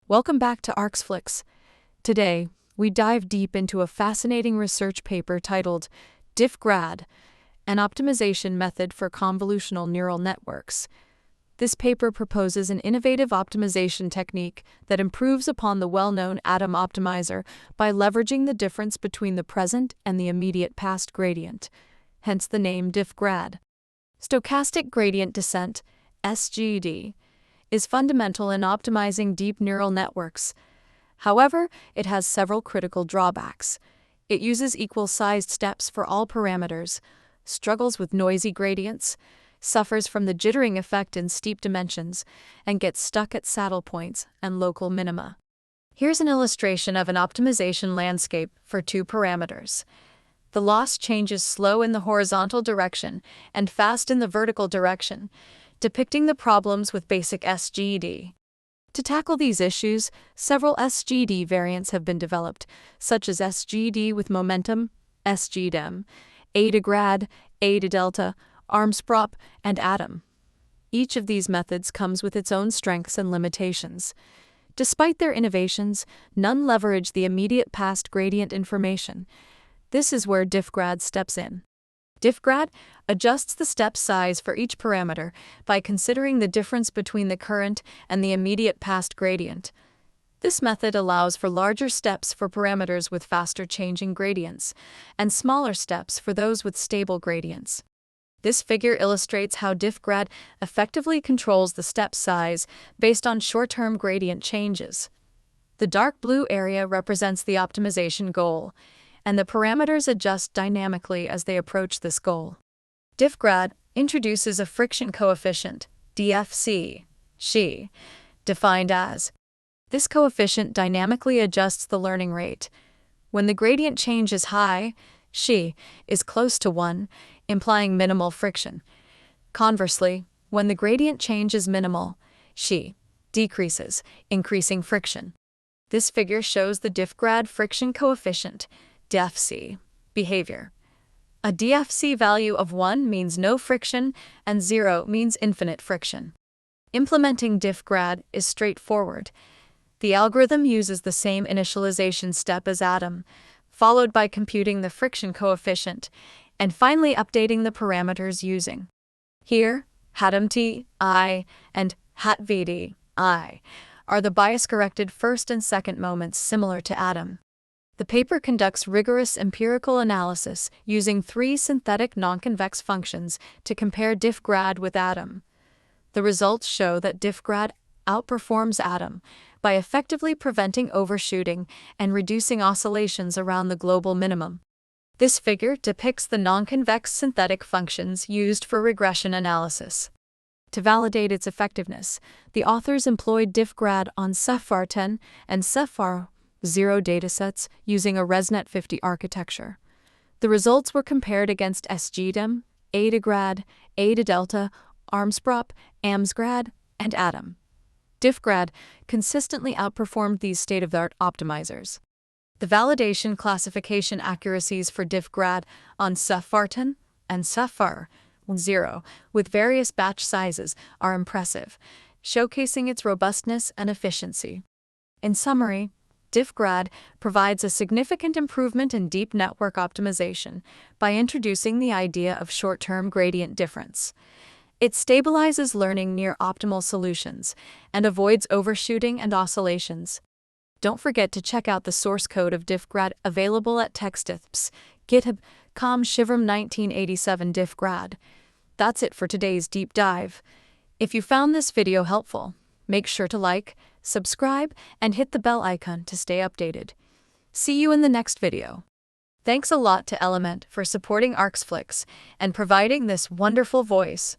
Welcome back to Arxflix. Today, we dive deep into a fascinating research paper titled diffGrad, an optimization method for convolutional neural networks. This paper proposes an innovative optimization technique that improves upon the well-known atom optimizer by leveraging the difference between the present and the immediate past gradient, hence the name diffGrad. Stochastic gradient descent, SGD, is fundamental in optimizing deep neural networks. However, it has several critical drawbacks. It uses equal-sized steps for all parameters, struggles with noisy gradients, suffers from the jittering effect in steep dimensions, and gets stuck at saddle points and local minima. Here's an illustration of an optimization landscape for two parameters. The loss change is slow in the horizontal direction and fast in the vertical direction, depicting the problems with basic SGD. To tackle these issues, several SGD variants have been developed, such as SGD with momentum, SGDem, diffGrad, delta, Arxflix, and atom. Each of these methods comes with its own strengths and limitations. Despite their innovations, none leverage the immediate past gradient information. This is where diffGrad steps in. diffGrad adjusts the step size for each parameter by considering the difference between the current and the immediate past gradient. This method allows for larger steps for parameters with faster changing gradients, and smaller steps for those with stable gradients. This figure illustrates how diffGrad effectively controls the step size based on short-term gradient changes. The dark blue area represents the optimization goal, and the parameters adjust dynamically as they approach this goal. diffGrad introduces a friction coefficient, DFC, Xi, defined as. This coefficient dynamically adjusts the learning rate. When the gradient change is high, Xi is close to 1, implying minimal friction. Conversely, when the gradient change is minimal, Xi decreases, increasing friction. This figure shows the diffGrad friction coefficient, DFC, behavior. A DFC value of 1 means no friction and 0 means infinite friction. Implementing diffGrad is straightforward. The algorithm uses the same initialization step as atom, followed by computing the friction coefficient, and finally updating the parameters using. Here, hatmt I and hatvd I are the bias-corrected first and second moments similar to atom. The paper conducts rigorous empirical analysis using 3 synthetic nonconvex functions to compare diffGrad with atom. The results show that diffGrad outperforms atom by effectively preventing overshooting and reducing oscillations around the global minimum. This figure depicts the nonconvex synthetic functions used for regression analysis. To validate its effectiveness, the authors employed diffGrad on Ceph-R10 and Ceph-R0 datasets using a ResNet 50 architecture. The results were compared against SGDem, diffGrad, delta, Arxflix, amsgrad, and atom. diffGrad consistently outperformed these state-of-the-art optimizers. The validation classification accuracies for diffGrad on Ceph-R10 and Ceph-R0 with various batch sizes are impressive, showcasing its robustness and efficiency. In summary, diffGrad provides a significant improvement in deep network optimization by introducing the idea of short-term gradient difference. It stabilizes learning near optimal solutions and avoids overshooting and oscillations. Don't forget to check out the source code of diffGrad available at TextIFPS, GitHub.com Shivram 1987 diffGrad. That's it for today's deep dive. If you found this video helpful, make sure to like, subscribe, and hit the bell icon to stay updated. See you in the next video. Thanks a lot to Element for supporting Arxflix and providing this wonderful voice.